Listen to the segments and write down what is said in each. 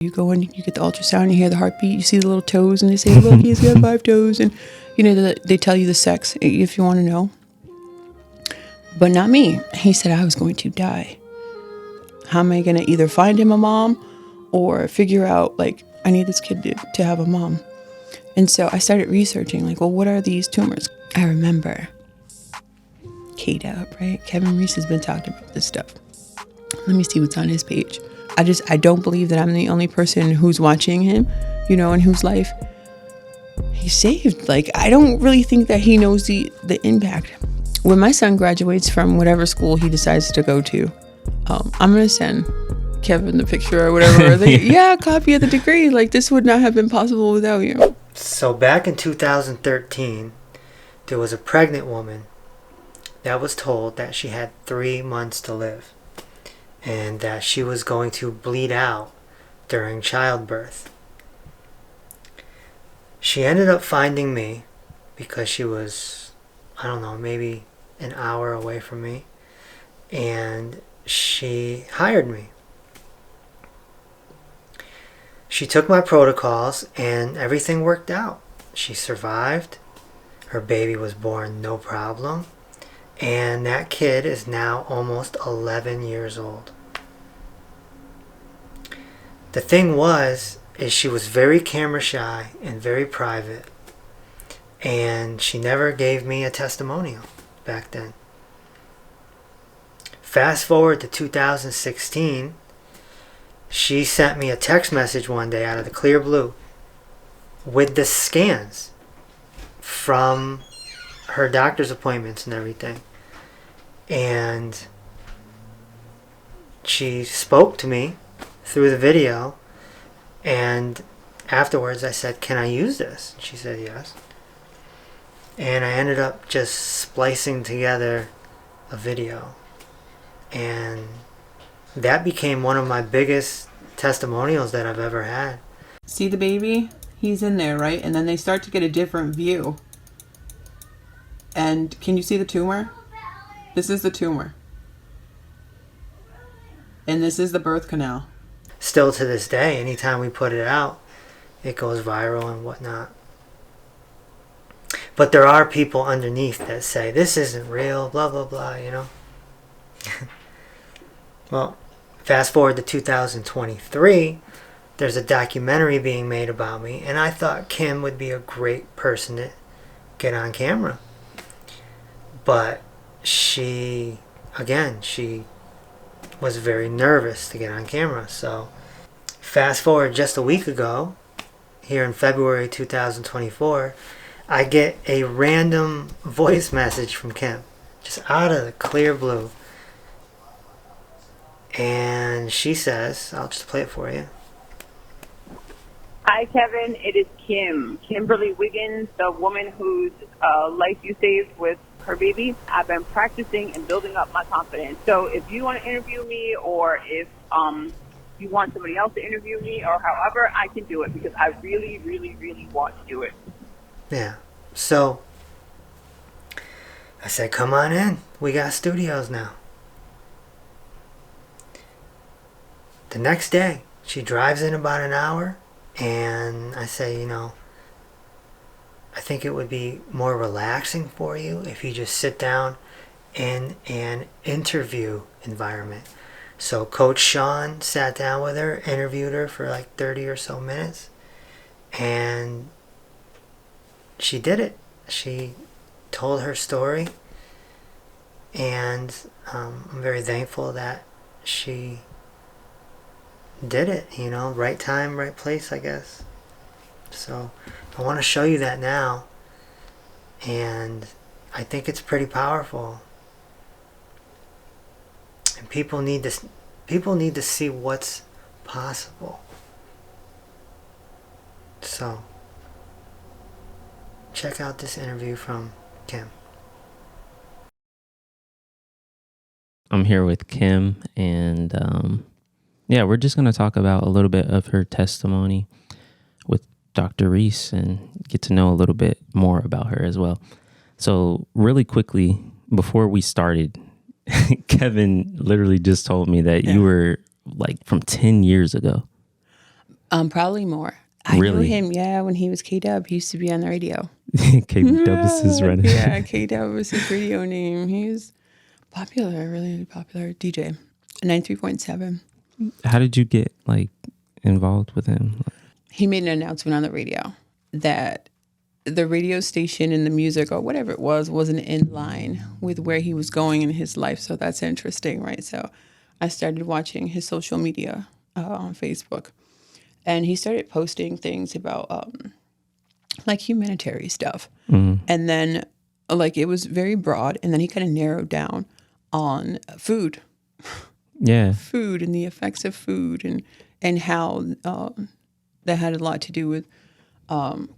You go in, you get the ultrasound, you hear the heartbeat, you see the little toes, and they say, look, he's got 5 toes. And, they tell you the sex if you want to know. But not me. He said I was going to die. How am I going to either find him a mom or figure out, I need this kid to have a mom? And so I started researching, what are these tumors? I remember K-Dub, right? Kevin Reese has been talking about this stuff. Let me see what's on his page. I don't believe that I'm the only person who's watching him, in whose life he saved. I don't really think that he knows the impact. When my son graduates from whatever school he decides to go to, I'm going to send Kevin the picture or whatever. A copy of the degree. This would not have been possible without you. So back in 2013, there was a pregnant woman that was told that she had 3 months to live and that she was going to bleed out during childbirth. She ended up finding me because she was, maybe an hour away from me, and she hired me. She took my protocols and everything worked out. She survived. Her baby was born no problem. And that kid is now almost 11 years old. The thing is she was very camera shy and very private. And she never gave me a testimonial back then. Fast forward to 2016, she sent me a text message one day out of the clear blue with the scans from her doctor's appointments and everything. And she spoke to me through the video, and afterwards I said, can I use this? She said yes. And I ended up just splicing together a video, and that became one of my biggest testimonials that I've ever had. See the baby? He's in there, right? And then they start to get a different view. And can you see the tumor? This is the tumor. And this is the birth canal. Still to this day, anytime we put it out, it goes viral and whatnot. But there are people underneath that say, this isn't real, blah, blah, blah, Well, fast forward to 2023, there's a documentary being made about me, and I thought Kim would be a great person to get on camera. But she was very nervous to get on camera. So fast forward just a week ago, here in February 2024, I get a random voice message from Kim, just out of the clear blue. And she says, I'll just play it for you. Hi, Kevin. It is Kimberly Wiggins, the woman whose life you saved with her baby. I've been practicing and building up my confidence. So if you want to interview me, or if you want somebody else to interview me, or however, I can do it, because I really, really, really want to do it. Yeah. So I said, come on in. We got studios now. The next day, she drives in about an hour, and I say, I think it would be more relaxing for you if you just sit down in an interview environment. So Coach Sean sat down with her, interviewed her for 30 or so minutes, and she did it. She told her story, and I'm very thankful that she did it, right time, right place, I guess. So I want to show you that now, and I think it's pretty powerful. And people need to see what's possible. So check out this interview from Kim. I'm here with Kim, and we're just going to talk about a little bit of her testimony with Dr. Reese and get to know a little bit more about her as well. So really quickly, before we started, Kevin literally just told me that you were from 10 years ago. Probably more. I Really? knew him, yeah, when he was K-Dub. He used to be on the radio. K-Dub is his running. Yeah, K-Dub was his radio name. He was popular, really popular DJ. 93.7. How did you get like involved with him? He made an announcement on the radio that the radio station and the music or whatever it was wasn't in line with where he was going in his life. So that's interesting, right? So I started watching his social media on Facebook, and he started posting things about like humanitarian stuff. And then like it was very broad, and then he kind of narrowed down on food. Yeah. Food and the effects of food and how that had a lot to do with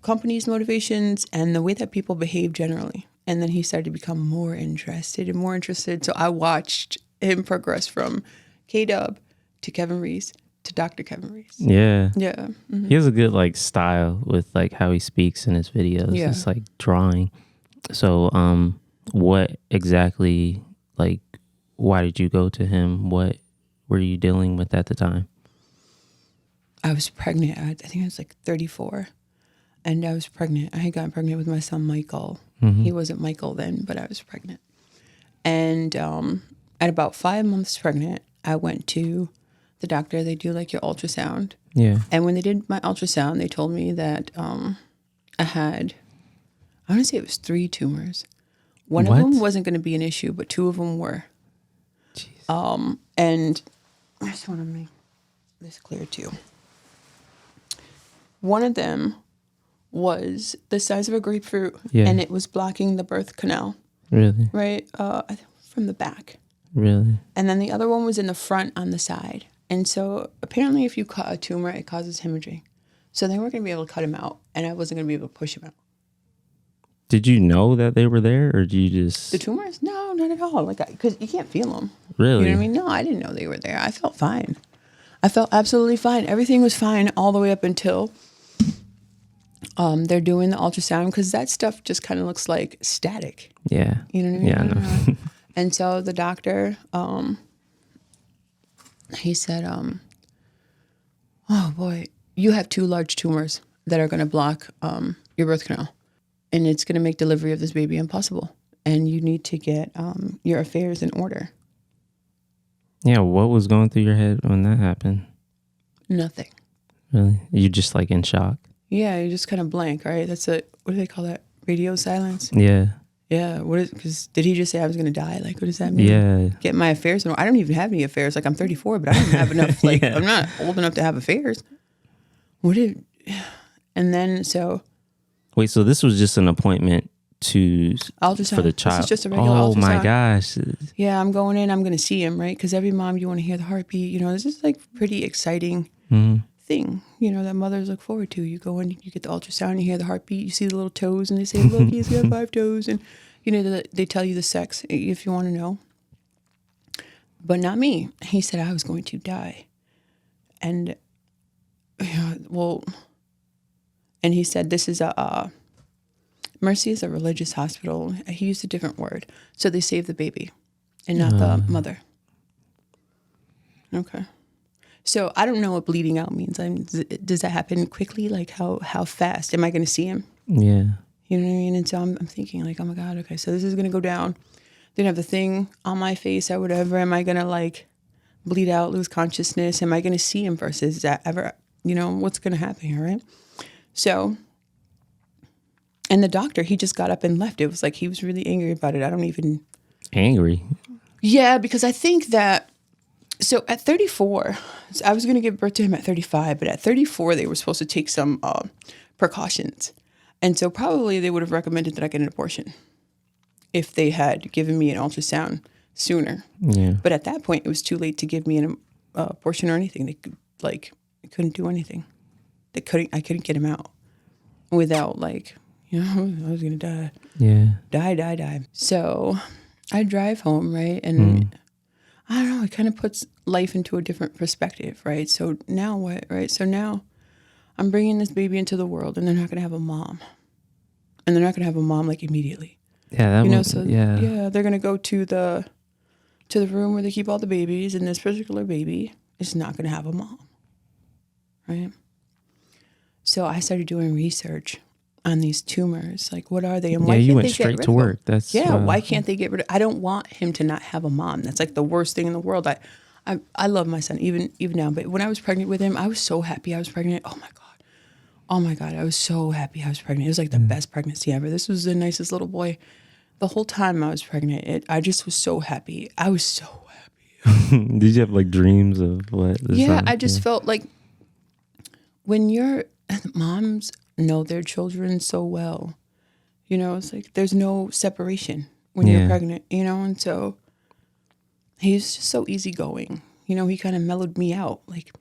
companies' motivations and the way that people behave generally. And then he started to become more interested and more interested. So I watched him progress from K-Dub to Kevin Reese to Dr. Kevin Reese. Yeah. Yeah. Mm-hmm. He has a good like style with like how he speaks in his videos. Yeah. It's like drawing. So what exactly, like, why did you go to him? What were you dealing with at the time? I was pregnant. I think I was like 34. And I was pregnant. I had gotten pregnant with my son, Michael. He wasn't Michael then, but I was pregnant. And at about 5 months pregnant, I went to the doctor. They do like your ultrasound. Yeah. And when they did my ultrasound, they told me that I had, I want to say it was 3 tumors. One of them wasn't going to be an issue, but 2 of them were. Jeez. And I just want to make this clear too. One of them was the size of a grapefruit, and it was blocking the birth canal. Really? Right? I think from the back. Really? And then the other one was in the front on the side. And so apparently if you cut a tumor, it causes hemorrhaging. So they weren't going to be able to cut him out, and I wasn't going to be able to push him out. Did you know that they were there, or did you just... The tumors? No, not at all. Like, because you can't feel them. Really? You know what I mean? No, I didn't know they were there. I felt fine. I felt absolutely fine. Everything was fine all the way up until they're doing the ultrasound, because that stuff just kind of looks like static. Yeah. You know what I mean? Yeah, I know. And so the doctor, he said, oh boy, you have 2 large tumors that are going to block your birth canal. And it's going to make delivery of this baby impossible. And you need to get your affairs in order. Yeah, what was going through your head when that happened? Nothing. Really? You just like in shock? Yeah, you're just kind of blank, right? That's what do they call that? Radio silence? Yeah. Yeah. Because did he just say I was going to die? Like, what does that mean? Yeah. Get my affairs in order. I don't even have any affairs. Like, I'm 34, but I don't have enough. Like, Yeah. I'm not old enough to have affairs. And then, so. Wait, so this was just an appointment Ultrasound. for the child? This is just a regular oh ultrasound. My gosh. Yeah, I'm going in. I'm going to see him, right? Because every mom, you want to hear the heartbeat. You know, this is like pretty exciting thing, you know, that mothers look forward to. You go in, you get the ultrasound, you hear the heartbeat, you see the little toes, and they say, look, he's got 5 toes. And, you know, they tell you the sex if you want to know. But not me. He said I was going to die. And, and he said, this is Mercy is a religious hospital. He used a different word. So they save the baby and not the mother. Okay. So I don't know what bleeding out means. Does that happen quickly? Like how fast? Am I going to see him? Yeah. You know what I mean? And so I'm thinking like, oh my God, okay, so this is going to go down. Then have the thing on my face or whatever. Am I going to like bleed out, lose consciousness? Am I going to see him first? Is that ever, you know, what's going to happen here, right? So, and the doctor, he just got up and left. It was like he was really angry about it. I don't even... Angry? Yeah, because I think that... So at 34, so I was going to give birth to him at 35, but at 34, they were supposed to take some precautions. And so probably they would have recommended that I get an abortion if they had given me an ultrasound sooner. Yeah. But at that point, it was too late to give me an abortion or anything. They couldn't do anything. I couldn't get him out without like, you know, I was going to die. Yeah. Die. So I drive home, right? And I don't know, it kind of puts life into a different perspective, right? So now what, right? So now I'm bringing this baby into the world, and they're not going to have a mom. And they're not going to have a mom like immediately. Yeah, Yeah, they're going to go to the room where they keep all the babies, and this particular baby is not going to have a mom, right? So I started doing research on these tumors. Like, what are they? And Yeah, why you can't went they get straight rid to of work. them? That's Yeah, why can't they get rid of? I don't want him to not have a mom. That's like the worst thing in the world. I love my son even now. But when I was pregnant with him, I was so happy I was pregnant. Oh my god, oh my god, I was so happy I was pregnant. It was like the best pregnancy ever. This was the nicest little boy. The whole time I was pregnant, I just was so happy. I was so happy. Did you have like dreams of what? Yeah, I just felt like when your moms know their children so well, you know, it's like there's no separation when you're pregnant, you know, and so he's just so easygoing. You know, he kind of mellowed me out. Like,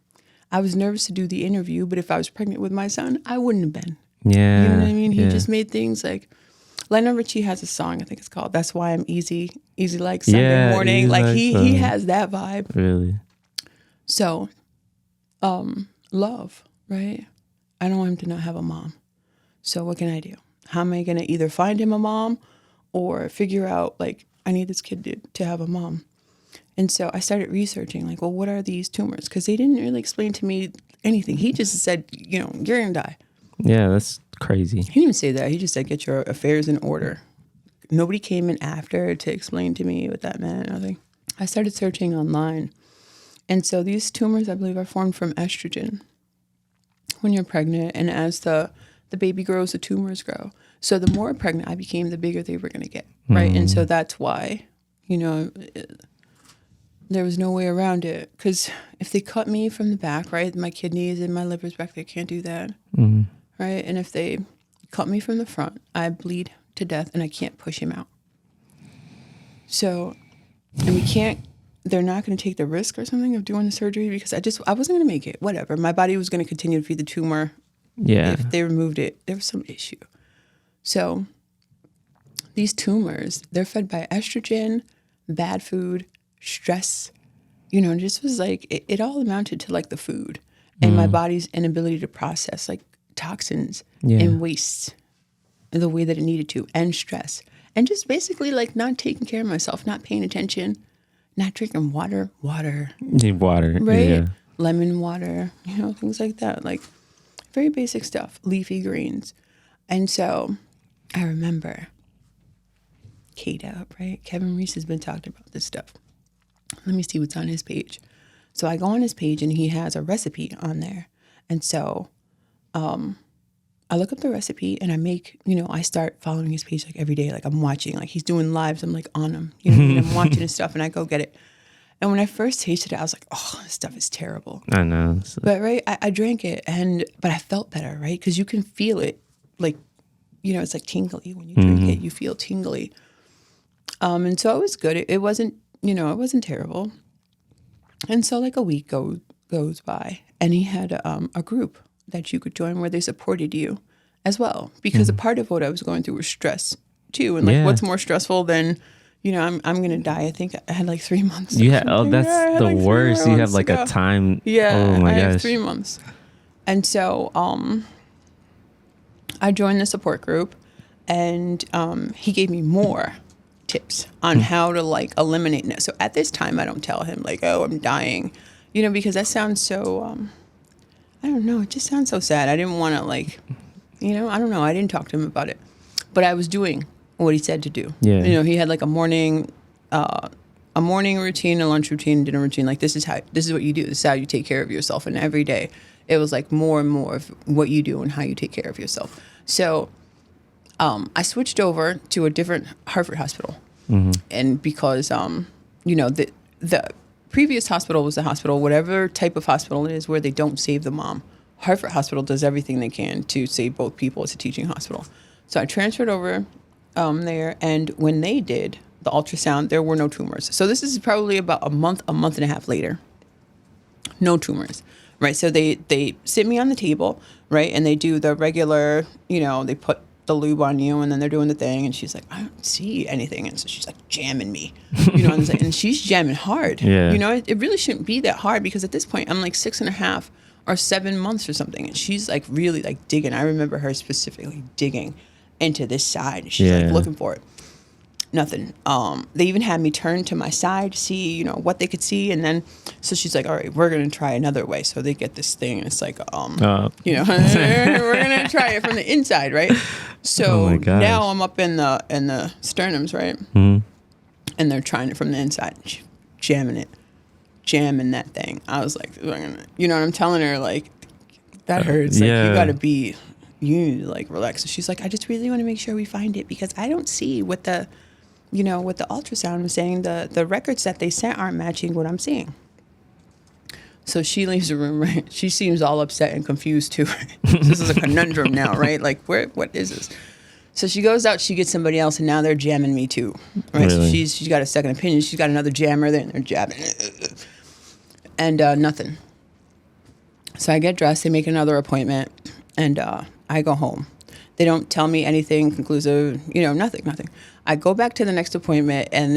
I was nervous to do the interview, but if I was pregnant with my son, I wouldn't have been. Yeah. You know what I mean? He yeah. just made things like Lionel Richie has a song, I think it's called "That's Why I'm Easy Like Sunday Morning." Like he has that vibe. Really. So, love, right? I don't want him to not have a mom. So what can I do? How am I going to either find him a mom or figure out, like, I need this kid to have a mom? And so I started researching, like, well, what are these tumors? Because they didn't really explain to me anything. He just said, you know, you're going to die. Yeah, that's crazy. He didn't even say that. He just said, get your affairs in order. Nobody came in after to explain to me what that meant. Nothing. I started searching online. And so these tumors, I believe, are formed from estrogen when you're pregnant. And as the baby grows, the tumors grow. So the more pregnant I became, the bigger they were going to get, right? And so that's why, you know, there was no way around it. Because if they cut me from the back, right, my kidneys and my liver's back, they can't do that, right? And if they cut me from the front, I bleed to death and I can't push him out. So, and we can't, they're not going to take the risk or something of doing the surgery because I wasn't going to make it. Whatever. My body was going to continue to feed the tumor. Yeah. If they removed it, there was some issue. So these tumors, they're fed by estrogen, bad food, stress, you know, and just was like, it all amounted to like the food and my body's inability to process like toxins and wastes the way that it needed to, and stress. And just basically like not taking care of myself, not paying attention, not drinking water, Need water. right? Yeah. Lemon water, you know, things like that. Like very basic stuff, leafy greens. And so I remember Kate up, right? Kevin Reese has been talking about this stuff. Let me see what's on his page. So I go on his page and he has a recipe on there. And so I look up the recipe and I make, you know, I start following his page like every day. Like I'm watching, like he's doing lives. I'm like on him, you know what I mean? I'm watching his stuff and I go get it. And when I first tasted it, I was like, oh, this stuff is terrible. I know. But right, I drank it but I felt better, right? Because you can feel it, like, you know, it's like tingly when you drink it. You feel tingly. And so it was good. It wasn't, you know, it wasn't terrible. And so like a week goes by, and he had a group that you could join where they supported you as well, because a part of what I was going through was stress too. And like, what's more stressful than, you know, I'm going to die. I think I had like 3 months. You had, that's the like worst. You have like a time. Yeah. Oh my I gosh. have 3 months. And so I joined the support group, and he gave me more tips on how to like eliminate it. So at this time, I don't tell him like, oh, I'm dying, you know, because that sounds so, I don't know. It just sounds so sad. I didn't want to like, you know, I don't know. I didn't talk to him about it, but I was doing what he said to do. Yeah. You know, he had like a morning routine, a lunch routine, dinner routine. Like this is what you do. This is how you take care of yourself. And every day it was like more and more of what you do and how you take care of yourself. So I switched over to a different Harvard hospital. And because, you know, the previous hospital was the hospital, whatever type of hospital it is, where they don't save the mom. Harvard Hospital does everything they can to save both people. It's a teaching hospital. So I transferred over there, and when they did the ultrasound, there were no tumors. So this is probably about a month and a half later. No tumors, right? So they sit me on the table, right? And they do the regular, you know, they put the lube on you, and then they're doing the thing, and she's like, I don't see anything. And so she's like jamming me, you know, and she's jamming hard. Yeah. You know, it really shouldn't be that hard, because at this point I'm like 6.5 or 7 months or something. And she's like really like digging. I remember her specifically digging into this side. She's like looking for it. Nothing. They even had me turn to my side to see, you know, what they could see. And then, so she's like, all right, we're going to try another way. So they get this thing and it's like, you know, we're going to try it from the inside. Right. So now I'm up in the sternums. Right. Mm-hmm. And they're trying it from the inside, jamming that thing. I was like, you know what I'm telling her? Like, that hurts. Like, you need to like relax. So she's like, I just really want to make sure we find it because I don't see what the ultrasound was saying. The records that they sent aren't matching what I'm seeing. So she leaves the room, right? She seems all upset and confused too. This is a conundrum now, right? Like, what is this? So she goes out, she gets somebody else, and now they're jamming me too, right? Really? So she's got a second opinion. She's got another jammer there, and they're jabbing, and nothing. So I get dressed. They make another appointment, and I go home. They don't tell me anything conclusive, you know, nothing. I go back to the next appointment, and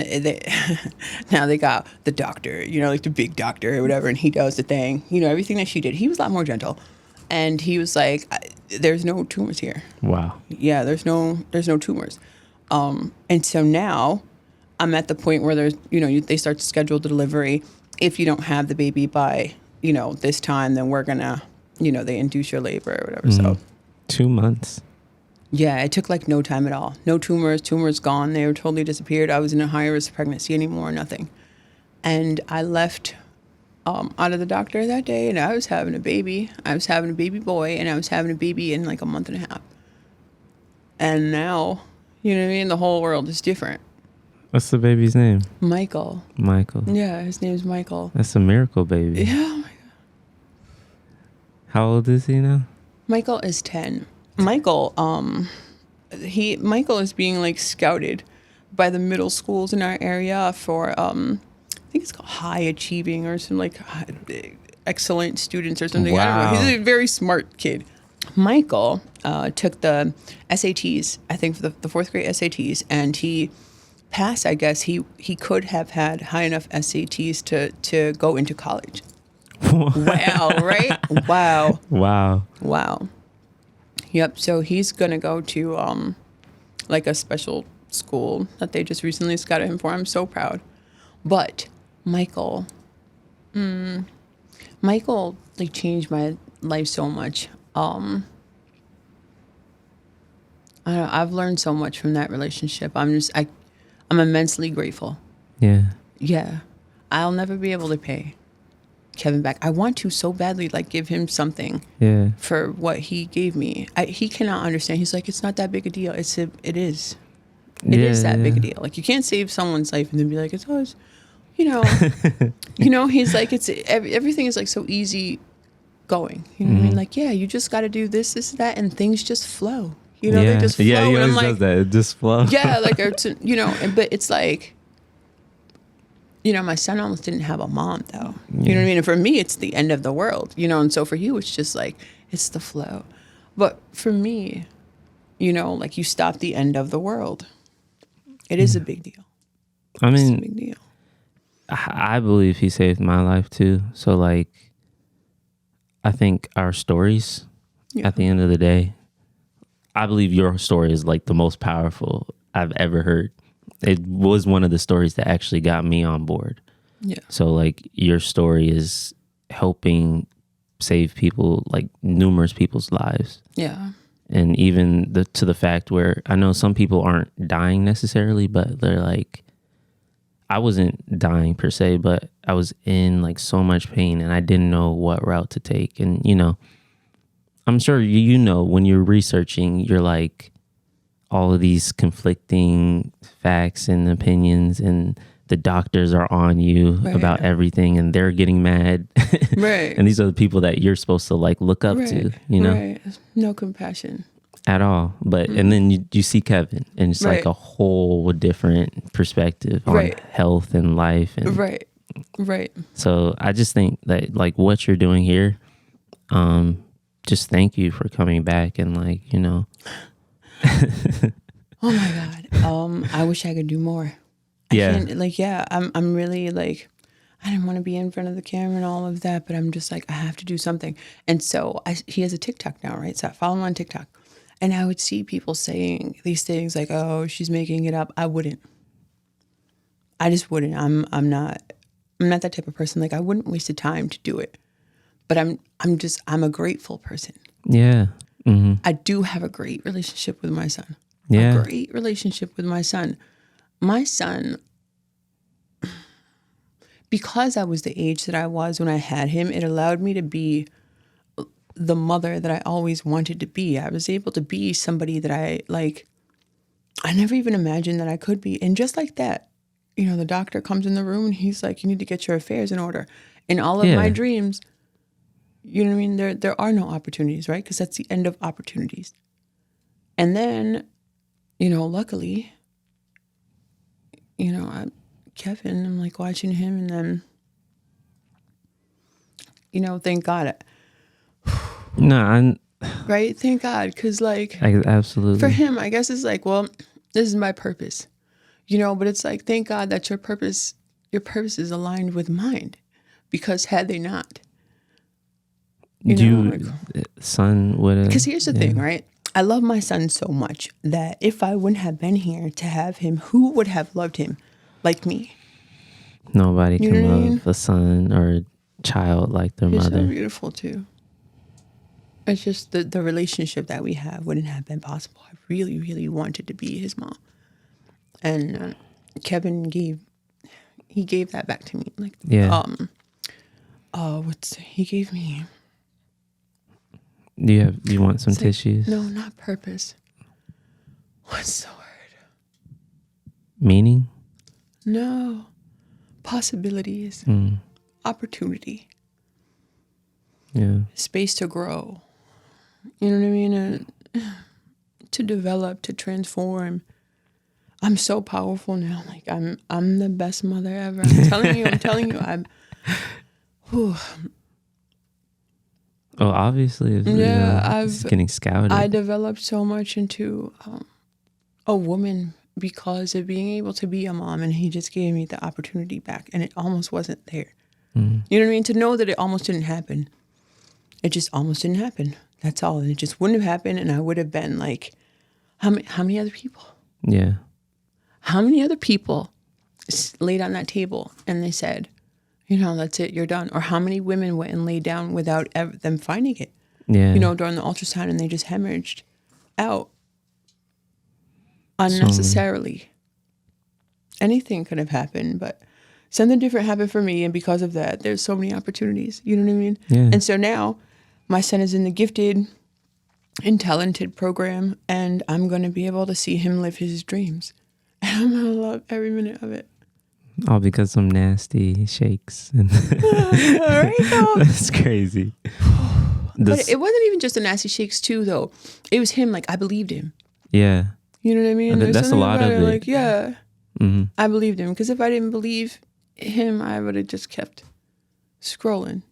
now they got the doctor, you know, like the big doctor or whatever, and he does the thing, you know, everything that she did. He was a lot more gentle, and he was like, "There's no tumors here." Wow. Yeah, there's no tumors, and so now I'm at the point where there's, you know, they start to schedule the delivery. If you don't have the baby by, you know, this time, then we're gonna, you know, they induce your labor or whatever. Mm-hmm. So 2 months. Yeah, it took like no time at all. No tumors gone. They were totally disappeared. I was in a high risk pregnancy anymore, nothing. And I left out of the doctor that day, and I was having a baby. I was having a baby boy, and I was having a baby in like a month and a half. And now, you know what I mean? The whole world is different. What's the baby's name? Michael. Yeah, his name's Michael. That's a miracle baby. Yeah, oh my God. How old is he now? Michael is 10. Michael is being like scouted by the middle schools in our area for I think it's called high achieving or some like excellent students or something. Wow. I don't know. He's a very smart kid. Michael took the SATs, I think for the fourth grade SATs, and he passed. I guess he could have had high enough SATs to go into college. Wow, right? Wow. Yep. So he's gonna go to like a special school that they just recently scouted him for. I'm so proud. But Michael like changed my life so much. I don't know, I've learned so much from that relationship. I'm immensely grateful. Yeah. I'll never be able to pay Kevin back. I want to so badly like give him something for what he gave me. He cannot understand. He's like, it's not that big a deal. It is that big a deal. Like, you can't save someone's life and then be like, it's always, you know, he's like, it's everything is like so easy going. You know what I mean? Like, yeah, you just got to do this, that, and things just flow. You know, they just flow. Yeah, he and always I'm like, does that. It just flows. Yeah, like, you know, but it's like, you know, my son almost didn't have a mom, though. You know what I mean? And for me, it's the end of the world, you know? And so for you, it's just like, it's the flow. But for me, you know, like, you stop the end of the world. It is a big deal. I mean, it's a big deal. I believe he saved my life, too. So, like, I think our stories, at the end of the day, I believe your story is, like, the most powerful I've ever heard. It was one of the stories that actually got me on board. Yeah. So like your story is helping save people, like numerous people's lives. Yeah. And even to the fact where I know some people aren't dying necessarily, but they're like, I wasn't dying per se, but I was in like so much pain and I didn't know what route to take. And, you know, I'm sure you know when you're researching, you're like, all of these conflicting facts and opinions, and the doctors are on you about everything and they're getting mad. Right. And these are the people that you're supposed to like look up to, you know? Right. No compassion. At all. But, and then you see Kevin and it's like a whole different perspective on health and life. And Right. So I just think that like what you're doing here, just thank you for coming back and like, you know, oh my God. I wish I could do more. I'm really like, I didn't want to be in front of the camera and all of that, but I'm just like, I have to do something. And so he has a TikTok now, right? So I follow him on TikTok and I would see people saying these things like, oh, she's making it up. I wouldn't. I just wouldn't. I'm not that type of person. Like, I wouldn't waste the time to do it. But I'm a grateful person. Yeah. Mm-hmm. I do have a great relationship with my son. Yeah. A great relationship with my son. My son, because I was the age that I was when I had him, it allowed me to be the mother that I always wanted to be. I was able to be somebody that I never even imagined that I could be. And just like that, you know, the doctor comes in the room and he's like, you need to get your affairs in order. In all of my dreams, you know what I mean? There are no opportunities, right? Because that's the end of opportunities. And then, you know, luckily, you know, Kevin, I'm like watching him, and then, you know, thank God. No, right? Thank God. Because, like, absolutely. For him, I guess it's like, well, this is my purpose, you know, but it's like, thank God that your purpose is aligned with mine, because had they not, son would have. Because here's the thing, right? I love my son so much that if I wouldn't have been here to have him, who would have loved him like me? Nobody can love a son or a child like their mother. So beautiful too. It's just the relationship that we have wouldn't have been possible. I really, really wanted to be his mom, and Kevin gave that back to me. Like, he gave me? Do you want some tissues? No, not purpose. What's the word? Meaning? No. Possibilities. Opportunity. Yeah. Space to grow. You know what I mean? To develop, to transform. I'm so powerful now. Like, I'm the best mother ever. I'm telling you. Oh, obviously, it's getting scouted. I developed so much into a woman because of being able to be a mom, and he just gave me the opportunity back, and it almost wasn't there. You know what I mean? To know that it almost didn't happen. It just almost didn't happen. That's all, and it just wouldn't have happened, and I would have been like, how many other people? Yeah. How many other people laid on that table and they said, you know, that's it, you're done. Or how many women went and laid down without them finding it, you know, during the ultrasound, and they just hemorrhaged out unnecessarily. Anything could have happened, but something different happened for me. And because of that, there's so many opportunities. You know what I mean? Yeah. And so now my son is in the gifted and talented program, and I'm going to be able to see him live his dreams. And I'm going to love every minute of it. All because some nasty shakes. Right, though. That's crazy. But it wasn't even just the nasty shakes too, though. It was him. Like, I believed him. Yeah. You know what I mean? That's a lot of it. Like, yeah, I believed him. Because if I didn't believe him, I would have just kept scrolling.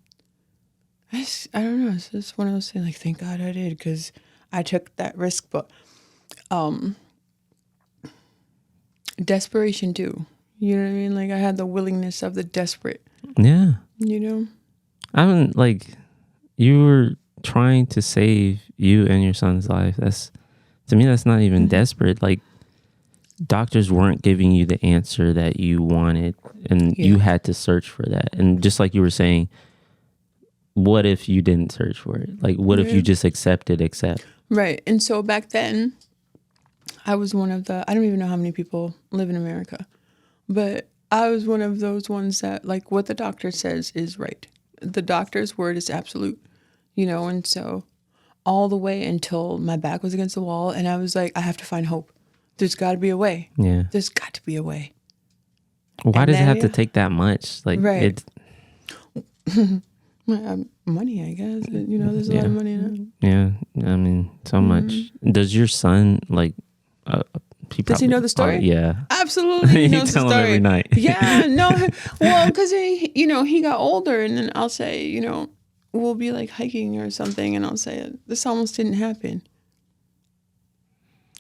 I don't know. It's just one of those things. Like, thank God I did, because I took that risk. But desperation too. You know what I mean? Like, I had the willingness of the desperate. Yeah. You know? I mean, like, you were trying to save you and your son's life. To me, that's not even desperate. Like, doctors weren't giving you the answer that you wanted, and you had to search for that. And just like you were saying, what if you didn't search for it? Like, what if you just accept? Right. And so back then, I was one of I don't even know how many people live in America, but I was one of those ones that, like, what the doctor says is right. The doctor's word is absolute, you know, and so all the way until my back was against the wall, and I was like, I have to find hope. There's got to be a way. Yeah. There's got to be a way. Why does it have to take that much? Like, right. Money, I guess. You know, there's a lot of money in it. Yeah. I mean, so much. Does your son, like, does he know the story? Yeah. Absolutely. He knows the story. Him every night. Yeah. No. Well, because he got older, and then I'll say, you know, we'll be like hiking or something, and I'll say, this almost didn't happen.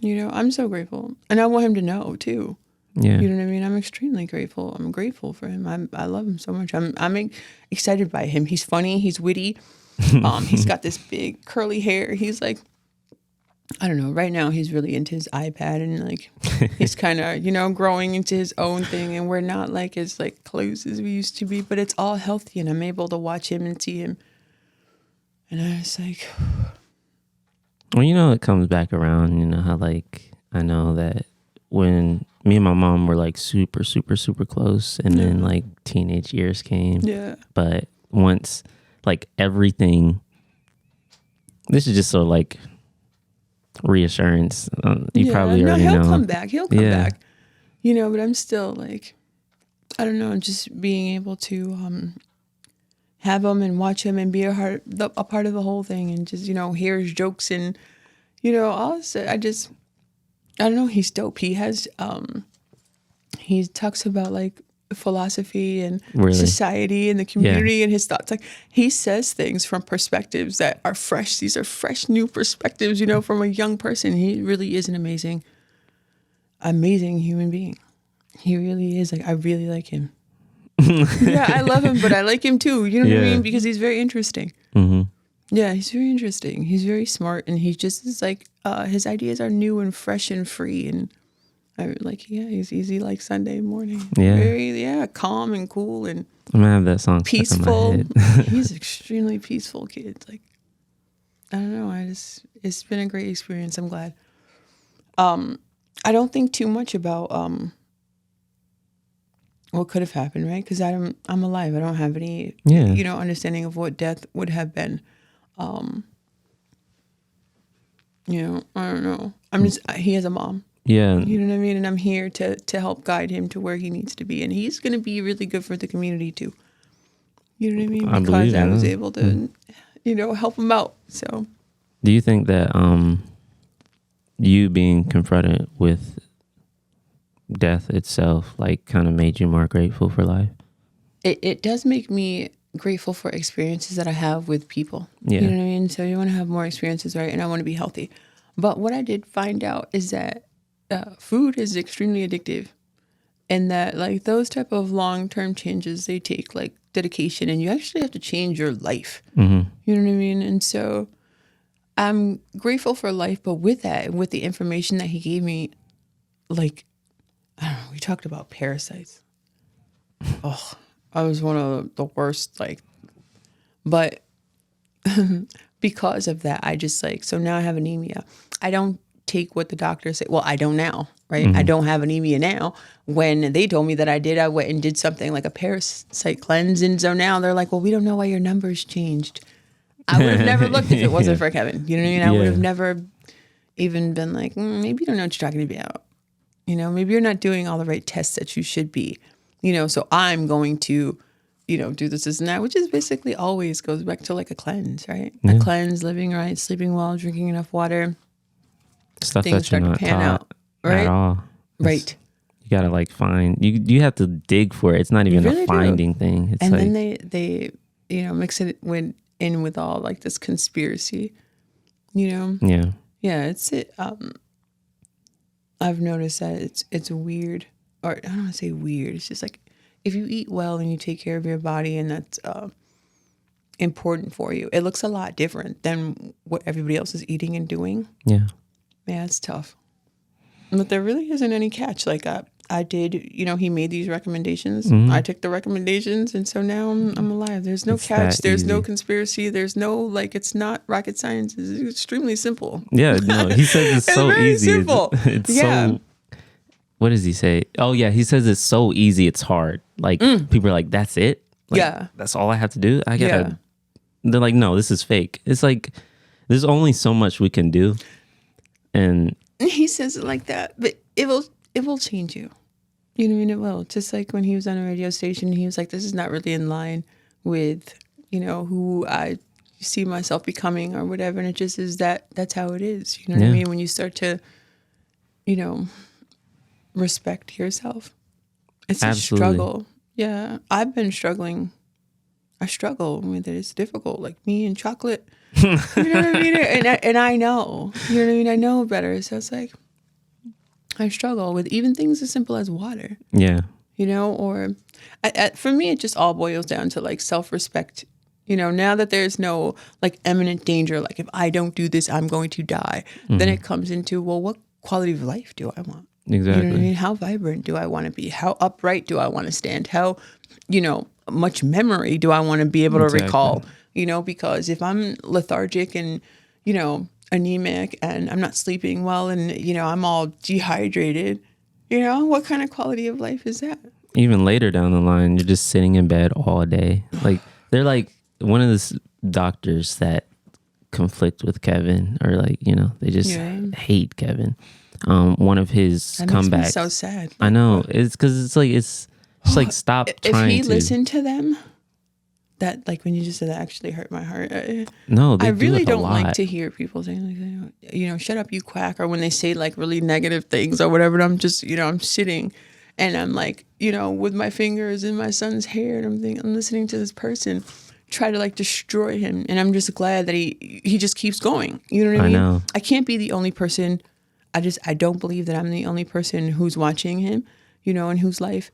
You know, I'm so grateful. And I want him to know too. Yeah. You know what I mean? I'm extremely grateful. I'm grateful for him. I love him so much. I'm excited by him. He's funny. He's witty. He's got this big curly hair. He's like, I don't know. Right now, he's really into his iPad and like he's kind of, growing into his own thing. And we're not like as like close as we used to be, but it's all healthy. And I'm able to watch him and see him. And I was like, well, it comes back around. You know how like I know that when me and my mom were like super, super, super close, and then like teenage years came. Yeah. But once like everything, this is just so like reassurance. You probably already know. He'll come back. He'll come back. But I'm still like, I don't know, just being able to have him and watch him and be a part of the whole thing, and just hear his jokes and all this. I don't know. He's dope. He has he talks about like philosophy and society and the community and his thoughts. Like he says things from perspectives that are fresh. These are fresh new perspectives, from a young person. He really is an amazing human being. He really is. Like I really like him. Yeah, I love him, but I like him too. You know what I mean? Because he's very interesting. Mm-hmm. Yeah, he's very interesting. He's very smart, and he just is like his ideas are new and fresh and free, and I like. He's easy like Sunday morning. Yeah, very calm and cool and I'm gonna have that song peaceful. stuck in my head. He's extremely peaceful kid. Like I don't know. It's been a great experience. I'm glad. I don't think too much about what could have happened, right? Because I'm alive. I don't have any understanding of what death would have been. I don't know. He has a mom. Yeah. You know what I mean? And I'm here to help guide him to where he needs to be. And he's going to be really good for the community too. You know what I mean? Because I was able to, help him out. So. Do you think that you being confronted with death itself, like, kind of made you more grateful for life? It does make me grateful for experiences that I have with people. Yeah. You know what I mean? So you want to have more experiences, right? And I want to be healthy. But what I did find out is that food is extremely addictive, and that like those type of long-term changes, they take like dedication, and you actually have to change your life. Mm-hmm. You know what I mean? And so I'm grateful for life, but with that, with the information that he gave me, like, I don't know, we talked about parasites. Oh, I was one of the worst, like, but because of that, I just like, so now I have anemia. I don't take what the doctors say. Well, I don't now, right? Mm-hmm. I don't have anemia now. When they told me that I did, I went and did something like a parasite cleanse. And so now they're like, well, we don't know why your numbers changed. I would have never looked if it wasn't for Kevin. You know what I mean? I would have never even been like, maybe you don't know what you're talking about. Maybe you're not doing all the right tests that you should be. So I'm going to, do this and that, which is basically always goes back to like a cleanse, right? Yeah. A cleanse, living right, sleeping well, drinking enough water. Stuff that you're not taught at all. Right. You gotta like find, you have to dig for it. It's not even a finding thing. It's and like, then they mix it with all like this conspiracy, Yeah. Yeah, I've noticed that it's weird, or I don't want to say weird. It's just like if you eat well and you take care of your body, and that's important for you, it looks a lot different than what everybody else is eating and doing. Yeah. Yeah, it's tough. But there really isn't any catch. Like I did, he made these recommendations. Mm-hmm. I took the recommendations, and so now I'm alive. There's no catch. There's no conspiracy. There's no, like, it's not rocket science. It's extremely simple. Yeah, no, he says it's so very easy. Simple. It's so, what does he say? Oh, yeah, he says it's so easy, it's hard. Like, people are like, that's it? Like, that's all I have to do? I gotta, they're like, no, this is fake. It's like, there's only so much we can do. And he says it like that, but it will change you. You know what I mean? It will. Just like when he was on a radio station, he was like, this is not really in line with, who I see myself becoming or whatever. And it just is that's how it is. You know what I mean? When you start to, respect yourself. It's Absolutely. A struggle. Yeah. I've been struggling. I struggle with it. It's difficult. Like me and chocolate. You know what I mean? And I know. You know what I mean? I know better. So it's like, I struggle with even things as simple as water. Yeah. Or for me, it just all boils down to like self-respect Now that there's no like imminent danger, like if I don't do this, I'm going to die, then it comes into, well, what quality of life do I want? Exactly. You know what I mean? How vibrant do I want to be? How upright do I want to stand? How, much memory do I want to be able to recall? Because if I'm lethargic and, anemic and I'm not sleeping well and, I'm all dehydrated, what kind of quality of life is that? Even later down the line, you're just sitting in bed all day. Like, they're like one of the doctors that conflict with Kevin, or like, they just hate Kevin. One of his that comebacks. Makes me so sad. I know. It's because it's like stop trying to. If he listened to them, that like when you just said that actually hurt my heart. No, they I really do don't like to hear people saying like, shut up, you quack, or when they say like really negative things or whatever. And I'm just, I'm sitting, and I'm like, with my fingers in my son's hair, and I'm listening to this person try to like destroy him, and I'm just glad that he just keeps going. You know what I mean? know. I can't be the only person. I don't believe that I'm the only person who's watching him, and whose life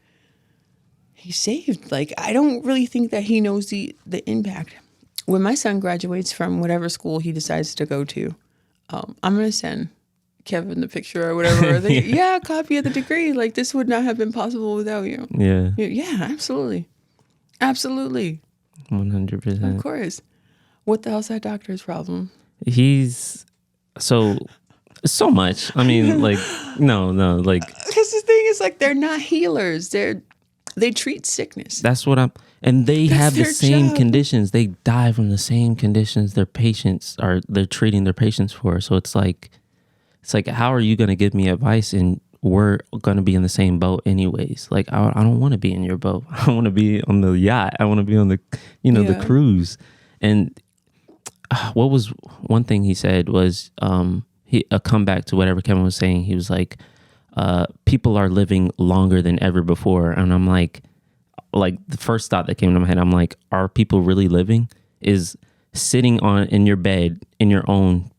he saved. Like, I don't really think that he knows the impact. When my son graduates from whatever school he decides to go to, I'm going to send Kevin the picture or whatever. A copy of the degree. Like, this would not have been possible without you. Yeah. Yeah, absolutely. Absolutely. 100%. Of course. What the hell's that doctor's problem? He's so much. I mean, like, no, like. Because the thing is, like, they're not healers. They treat sickness. That's what and they have the same conditions. They die from the same conditions they're treating their patients for. So it's like, how are you going to give me advice and we're going to be in the same boat anyways? Like, I don't want to be in your boat. I want to be on the yacht. I want to be on the, the cruise. And what was one thing he said was, a comeback to whatever Kevin was saying. He was like, people are living longer than ever before. And I'm like the first thought that came to my head, I'm like, are people really living? Is sitting in your bed in your own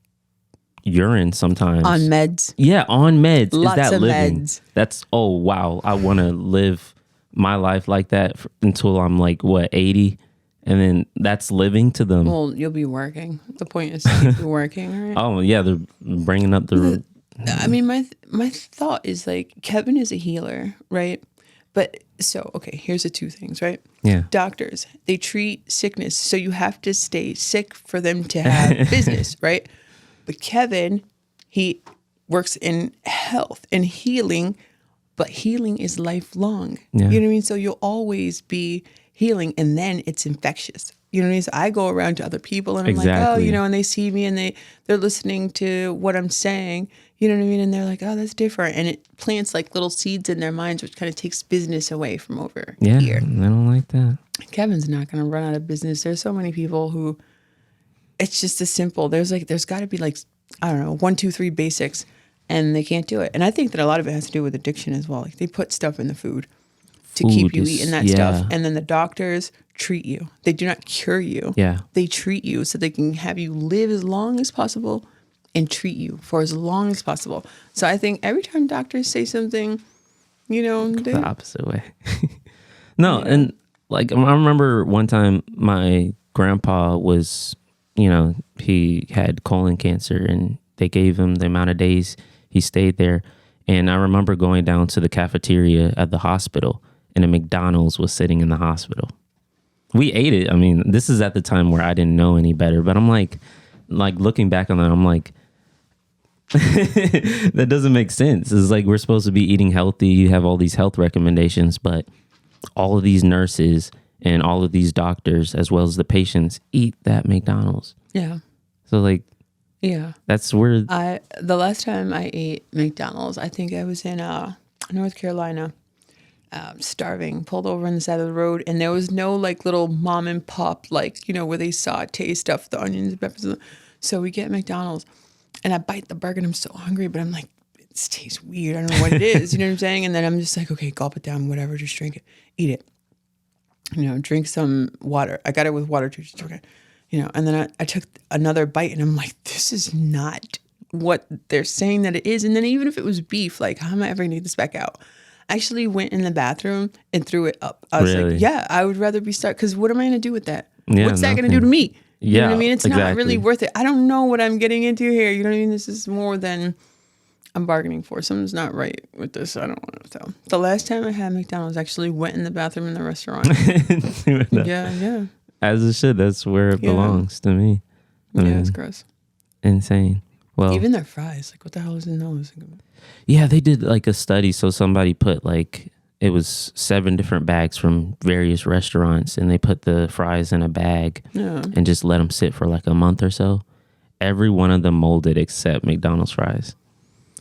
urine sometimes on meds? Yeah, on meds. Lots is that of living? Meds. That's wow. I want to live my life like that until I'm like 80, and then that's living to them. Well, you'll be working. The point is to keep working, right? Oh yeah, they're bringing up the. I mean, my thought is like, Kevin is a healer, right? But so, okay, here's the two things, right? Yeah. Doctors, they treat sickness, so you have to stay sick for them to have business, right? But Kevin, he works in health and healing, but healing is lifelong. Yeah. You know what I mean? So you'll always be healing, and then it's infectious. You know what I mean? So I go around to other people and I'm like, oh, and they see me and they're listening to what I'm saying, you know what I mean? And they're like, oh, that's different. And it plants like little seeds in their minds, which kind of takes business away from over here. I don't like that. Kevin's not going to run out of business. There's so many people who, it's just as simple. There's got to be like, I don't know, 1, 2, 3 basics, and they can't do it. And I think that a lot of it has to do with addiction as well. Like, they put stuff in the food to keep you eating that stuff. And then the doctors treat you. They do not cure you. Yeah. They treat you so they can have you live as long as possible and treat you for as long as possible. So I think every time doctors say something, the opposite way. No, yeah. And like, I remember one time my grandpa was, he had colon cancer, and they gave him the amount of days he stayed there. And I remember going down to the cafeteria at the hospital, and a McDonald's was sitting in the hospital. We ate it. I mean, this is at the time where I didn't know any better, but I'm like looking back on that, I'm like, that doesn't make sense. It's like, we're supposed to be eating healthy. You have all these health recommendations, but all of these nurses and all of these doctors, as well as the patients, eat that McDonald's. Yeah. So like, yeah, that's where the last time I ate McDonald's, I think I was in North Carolina, starving, pulled over on the side of the road, and there was no like little mom and pop, like, where they saute stuff, the onions and peppers. So we get McDonald's, and I bite the burger, and I'm so hungry, but I'm like, it tastes weird. I don't know what it is. You know what I'm saying? And then I'm just like, okay, gulp it down, whatever, just drink it, eat it. Drink some water. I got it with water too, just drink it. And then I took another bite, and I'm like, this is not what they're saying that it is. And then even if it was beef, like, how am I ever going to get this back out? I actually went in the bathroom and threw it up. I was like, yeah, I would rather be stuck, because what am I going to do with that? Yeah, What's that going to do to me? You know what I mean? It's not really exactly. worth it. I don't know what I'm getting into here. You know what I mean? This is more than I'm bargaining for. Something's not right with this. I don't want to tell. The last time I had McDonald's, I actually went in the bathroom in the restaurant. Yeah. As it should. That's where it belongs to me. I mean, It's gross. Insane. Well, Even their fries. Like, what the hell is in those? yeah, they did like a study. So somebody put like, it was 7 different bags from various restaurants, and they put the fries in a bag and just let them sit for like a month or so. Every one of them molded except McDonald's fries.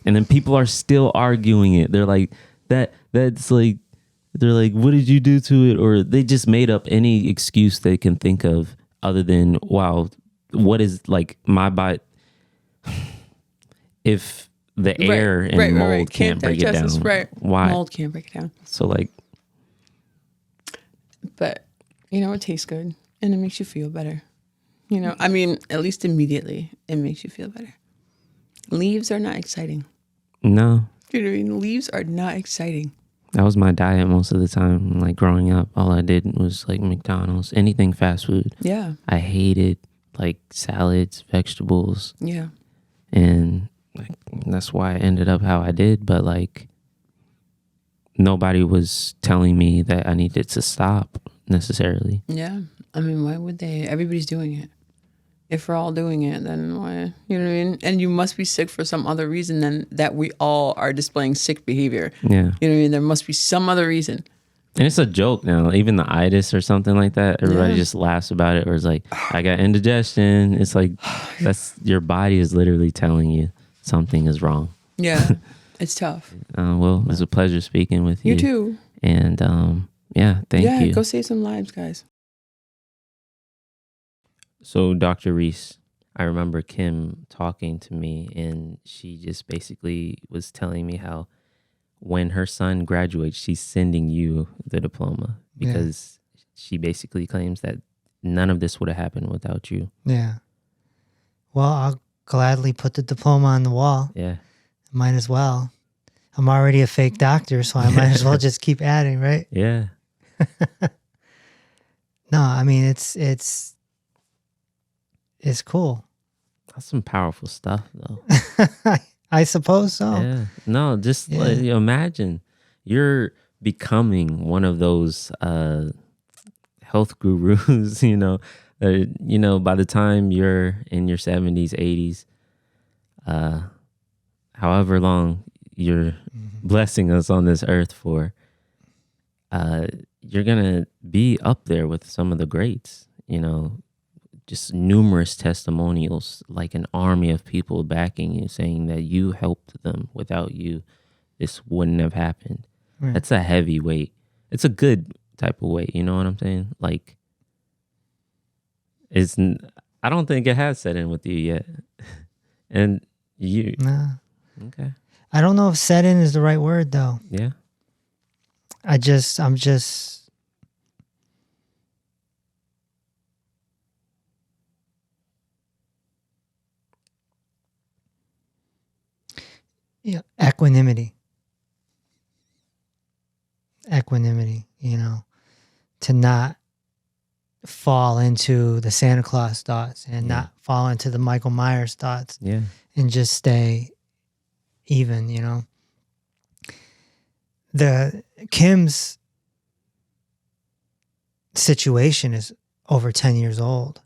And then people are still arguing it. They're like, that's like, they're like, what did you do to it? Or they just made up any excuse they can think of other than, wow, what is like my body? If the air and mold can't break it down, why? Mold can't break it down. So like, but you know, it tastes good and it makes you feel better. You know, I mean, at least immediately it makes you feel better. Leaves are not exciting. No. You know what I mean? Leaves are not exciting. That was my diet most of the time. Like growing up, all I did was like McDonald's, anything fast food. Yeah. I hated like salads, vegetables. Yeah. And like, that's why I ended up how I did. But like, nobody was telling me that I needed to stop necessarily. Yeah. I mean, why would they? Everybody's doing it. If we're all doing it, then why? You know what I mean? And you must be sick for some other reason than that we all are displaying sick behavior. Yeah. You know what I mean? There must be some other reason. And it's a joke now. Even the itis or something like that, everybody just laughs about it, or it's like, I got indigestion. It's like, that's your body is literally telling you something is wrong. Yeah. It's tough. Well, it was a pleasure speaking with you. You too. And yeah, thank you. Yeah, go save some lives, guys. So, Dr. Reese, I remember Kim talking to me, and she just basically was telling me how when her son graduates, she's sending you the diploma because she basically claims that none of this would have happened without you. Yeah. Well, I'll gladly put the diploma on the wall. Yeah. Might as well. I'm already a fake doctor, so I might as well just keep adding, right? Yeah. No, I mean, it's cool. That's some powerful stuff, though. I suppose so. Yeah. No, just like, imagine you're becoming one of those health gurus, you know, by the time you're in your 70s, 80s, however long you're blessing us on this earth for, you're going to be up there with some of the greats, you know, just numerous testimonials, like an army of people backing you, saying that you helped them. Without you, this wouldn't have happened. Right. That's a heavy weight. It's a good type of weight. You know what I'm saying? Like, I don't think it has set in with you yet. And you. Nah. Okay. I don't know if set in is the right word, though. Yeah. I'm just. Yeah, equanimity, you know, to not fall into the Santa Claus thoughts and not fall into the Michael Myers thoughts. Yeah. And just stay even, you know. The Kim's situation is over 10 years old.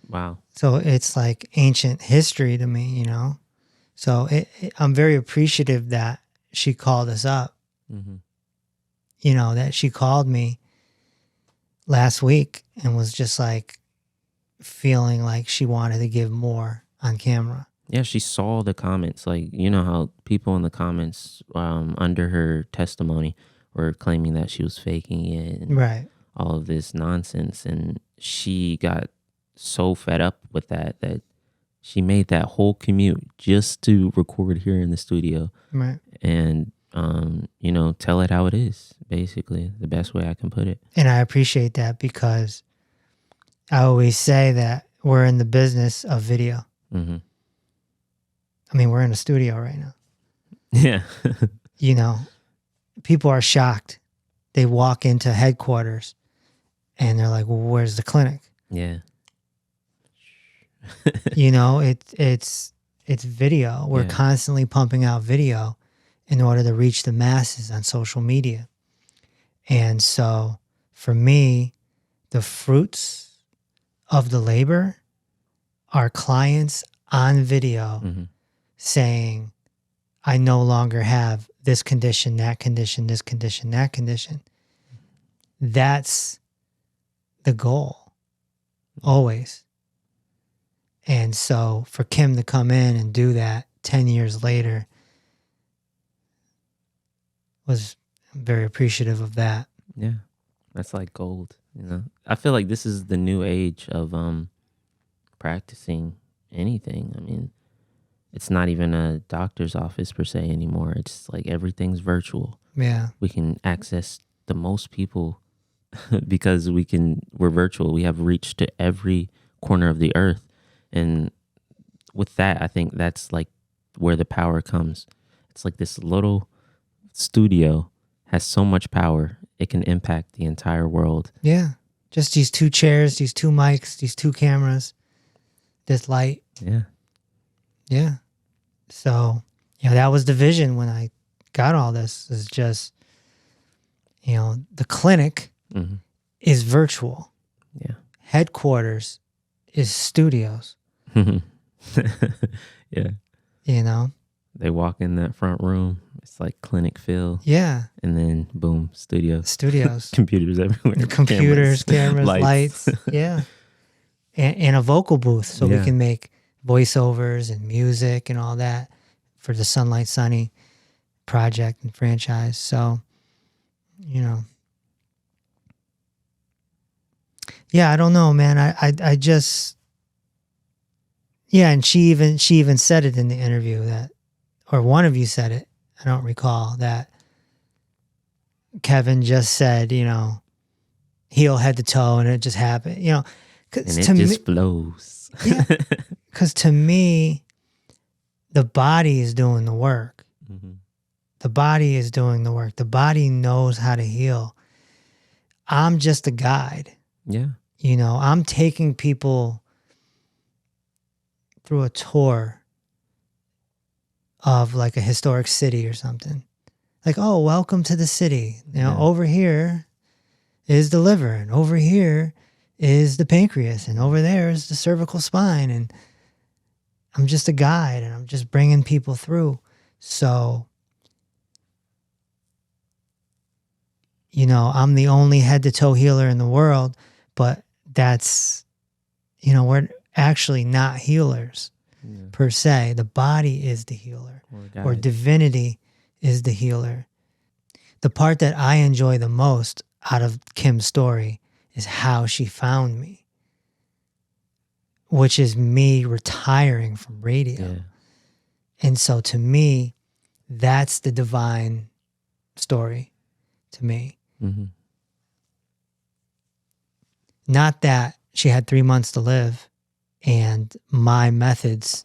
Wow. So it's like ancient history to me, you know. So I'm very appreciative that she called us up. Mm-hmm. You know, that she called me last week and was just like feeling like she wanted to give more on camera. Yeah, she saw the comments. Like, you know how people in the comments under her testimony were claiming that she was faking it and right. all of this nonsense. And she got so fed up with that she made that whole commute just to record here in the studio. Right. And, you know, tell it how it is, basically, the best way I can put it. And I appreciate that because I always say that we're in the business of video. Mm-hmm. I mean, we're in a studio right now. Yeah. You know, people are shocked. They walk into headquarters and they're like, well, where's the clinic? Yeah. You know, it's video. We're Yeah. constantly pumping out video in order to reach the masses on social media. And so for me, the fruits of the labor are clients on video Mm-hmm. saying, I no longer have this condition, that condition, this condition, that condition. That's the goal, always. And so for Kim to come in and do that 10 years later was very appreciative of that. Yeah. That's like gold, you know. I feel like this is the new age of practicing anything. I mean, it's not even a doctor's office per se anymore. It's like everything's virtual. Yeah. We can access the most people because we're virtual. We have reach to every corner of the earth. And with that, I think that's like where the power comes. It's like this little studio has so much power. It can impact the entire world. Yeah. Just these 2 chairs, these 2 mics, these 2 cameras, this light. Yeah. Yeah. So, that was the vision when I got all this, is just, the clinic Mm-hmm. is virtual. Yeah. Headquarters is studios, Yeah. They walk in that front room. It's like clinic feel. Yeah. And then boom, studios. Studios. Computers everywhere. Computers, cameras, lights. Yeah. And a vocal booth so we can make voiceovers and music and all that for the Sunlight Sunny project and franchise. So, yeah, I don't know, man. I just, and she even said it in the interview that, or one of you said it, I don't recall, that Kevin just said, heel head to toe, and it just happened, and it just flows. Yeah, because to me, the body is doing the work. Mm-hmm. The body is doing the work. The body knows how to heal. I'm just a guide. Yeah. I'm taking people through a tour of like a historic city or something. Like, oh, welcome to the city. Over here is the liver, and over here is the pancreas, and over there is the cervical spine. And I'm just a guide, and I'm just bringing people through. So, I'm the only head to toe healer in the world, but that's, we're actually not healers per se. The body is the healer, or divinity is the healer. The part that I enjoy the most out of Kim's story is how she found me, which is me retiring from radio. Yeah. And so to me, that's the divine story to me. Mm-hmm. Not that she had 3 months to live and my methods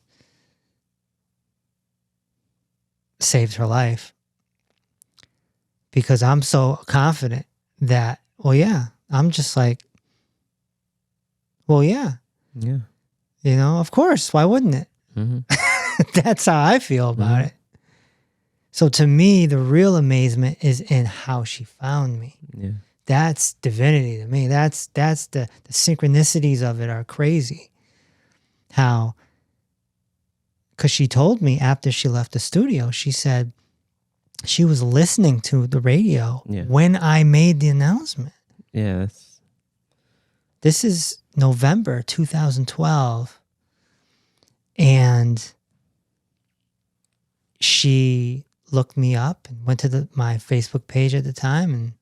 saved her life, because I'm so confident that, I'm just like, yeah, of course, why wouldn't it? Mm-hmm. That's how I feel about it. So to me, the real amazement is in how she found me. Yeah. That's divinity to me. That's the synchronicities of it are crazy. How, because she told me after she left the studio, she said she was listening to the radio when I made the announcement. Yeah. This is November 2012. And she looked me up and went to my Facebook page at the time and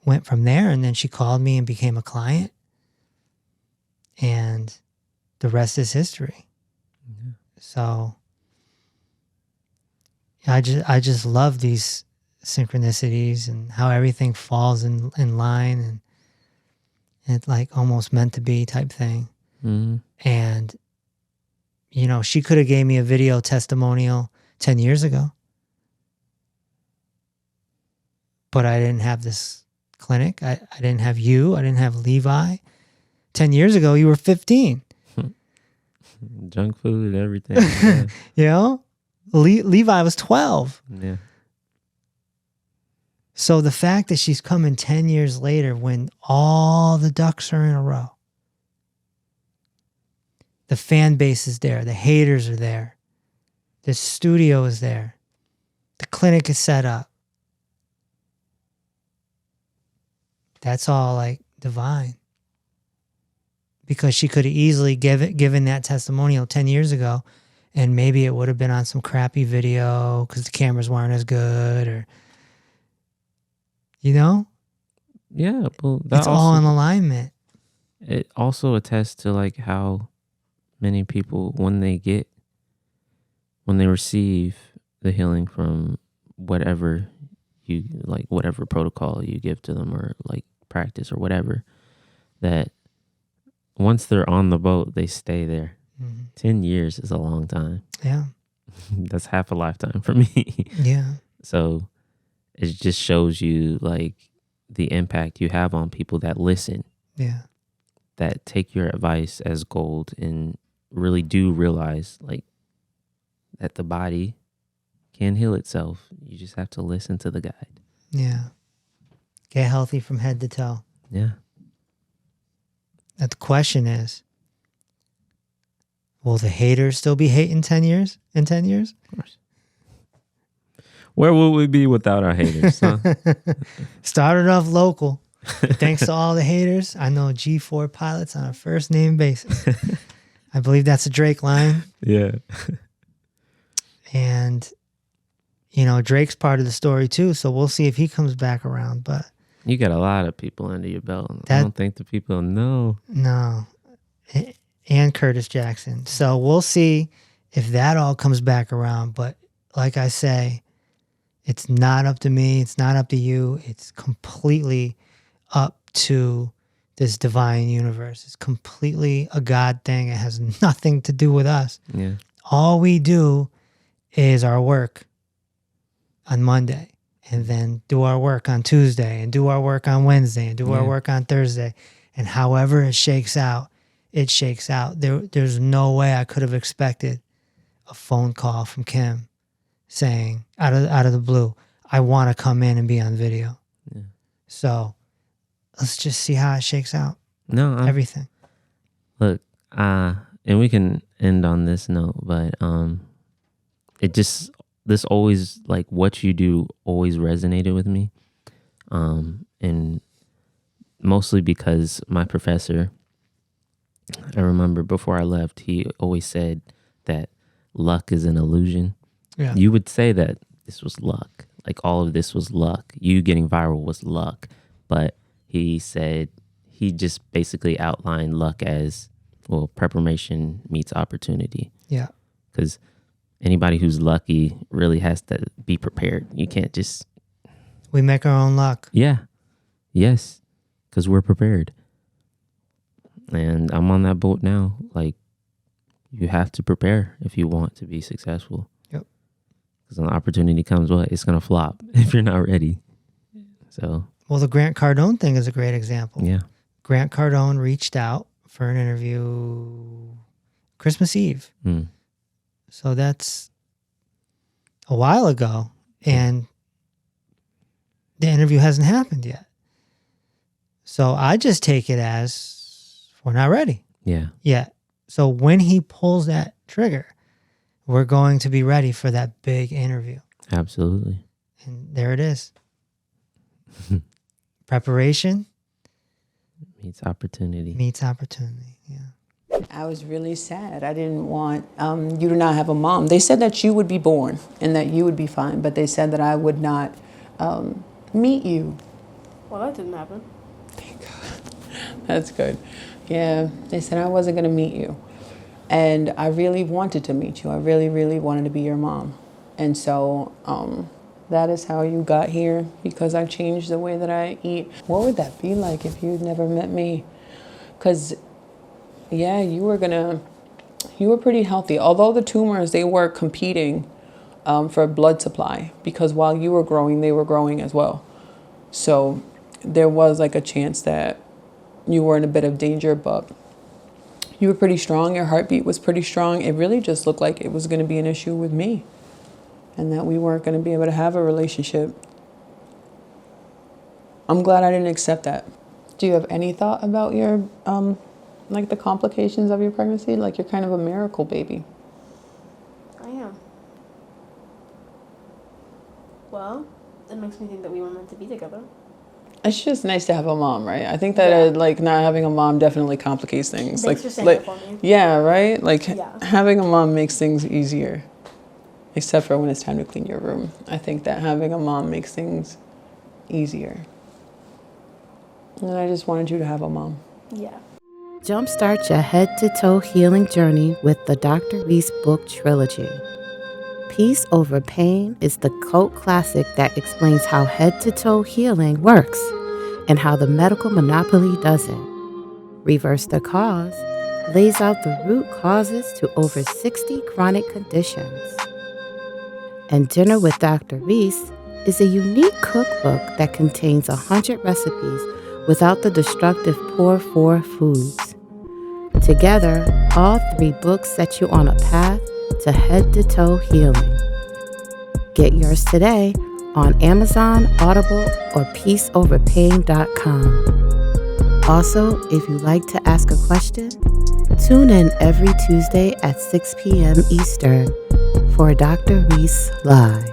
went from there. And then she called me and became a client. And the rest is history. Mm-hmm. So I just love these synchronicities and how everything falls in line, and it's like almost meant to be type thing. Mm-hmm. And she could have gave me a video testimonial 10 years ago, but I didn't have this clinic. I didn't have you. I didn't have Levi 10 years ago, you were 15. Junk food, everything. Yeah. You know? Levi was 12. Yeah. So the fact that she's coming 10 years later when all the ducks are in a row, the fan base is there, the haters are there, the studio is there, the clinic is set up. That's all like divine. Because she could have easily given that testimonial 10 years ago, and maybe it would have been on some crappy video because the cameras weren't as good, or, you know? Yeah, well, It's all in alignment. It also attests to like how many people, when they receive the healing from whatever whatever protocol you give to them, or like practice or whatever, that once they're on the boat, they stay there. 10 years is a long time. Yeah. That's half a lifetime for me. Yeah. So it just shows you like the impact you have on people that listen. Yeah. That take your advice as gold and really do realize like that the body can heal itself. You just have to listen to the guide. Yeah. Get healthy from head to toe. Yeah. And the question is, will the haters still be hating 10 years? In 10 years? Of course. Where would we be without our haters, huh? Started off local. Thanks to all the haters, I know G4 pilots on a first name basis. I believe that's a Drake line. Yeah. And, you know, Drake's part of the story too, so we'll see if he comes back around. But You got a lot of people under your belt. I don't think the people know. No. And Curtis Jackson. So we'll see if that all comes back around. But like I say, it's not up to me. It's not up to you. It's completely up to this divine universe. It's completely a God thing. It has nothing to do with us. Yeah. All we do is our work on Monday, and then do our work on Tuesday, and do our work on Wednesday, and do our work on Thursday. And however it shakes out, it shakes out. There's no way I could have expected a phone call from Kim saying out of the blue, I want to come in and be on video. Yeah. So let's just see how it shakes out. No, everything. Look, and we can end on this note, but this always, like, what you do always resonated with me, and mostly because my professor, I remember before I left, he always said that luck is an illusion. Yeah. You would say that this was luck, like all of this was luck. You getting viral was luck, but he said he just basically outlined luck as, well, preparation meets opportunity. Yeah. Because anybody who's lucky really has to be prepared. You can't just... We make our own luck. Yeah. Yes. Because we're prepared. And I'm on that boat now. Like, you have to prepare if you want to be successful. Yep. Because when the opportunity comes, well, it's going to flop if you're not ready. So... Well, the Grant Cardone thing is a great example. Yeah. Grant Cardone reached out for an interview Christmas Eve. Mm. So that's a while ago, and the interview hasn't happened yet. So I just take it as we're not ready. Yeah. Yet. So when he pulls that trigger, we're going to be ready for that big interview. Absolutely. And there it is. Preparation meets opportunity. Meets opportunity, yeah. I was really sad. I didn't want you to not have a mom. They said that you would be born and that you would be fine, but they said that I would not meet you. Well, that didn't happen. Thank God. That's good. Yeah, they said I wasn't going to meet you. And I really wanted to meet you. I really, really wanted to be your mom. And so that is how you got here, because I changed the way that I eat. What would that be like if you'd never met me? Because, yeah, you were pretty healthy. Although the tumors, they were competing for blood supply, because while you were growing, they were growing as well. So there was like a chance that you were in a bit of danger, but you were pretty strong. Your heartbeat was pretty strong. It really just looked like it was going to be an issue with me and that we weren't going to be able to have a relationship. I'm glad I didn't accept that. Do you have any thought about your, like the complications of your pregnancy? Like you're kind of a miracle baby. I am. Well, it makes me think that we were meant to be together. It's just nice to have a mom, right? I think that like not having a mom definitely complicates things. Thanks for saying like that for me. yeah, right? Like Yeah. having a mom makes things easier. Except for when it's time to clean your room. I think that having a mom makes things easier. And I just wanted you to have a mom. Yeah. Jumpstart your head-to-toe healing journey with the Dr. Reese book trilogy. Peace Over Pain is the cult classic that explains how head-to-toe healing works and how the medical monopoly doesn't. Reverse the Cause lays out the root causes to over 60 chronic conditions. And Dinner with Dr. Reese is a unique cookbook that contains 100 recipes without the destructive pour for foods. Together, all 3 books set you on a path to head-to-toe healing. Get yours today on Amazon, Audible, or peaceoverpain.com. Also, if you'd like to ask a question, tune in every Tuesday at 6 p.m. Eastern for Dr. Reese Live.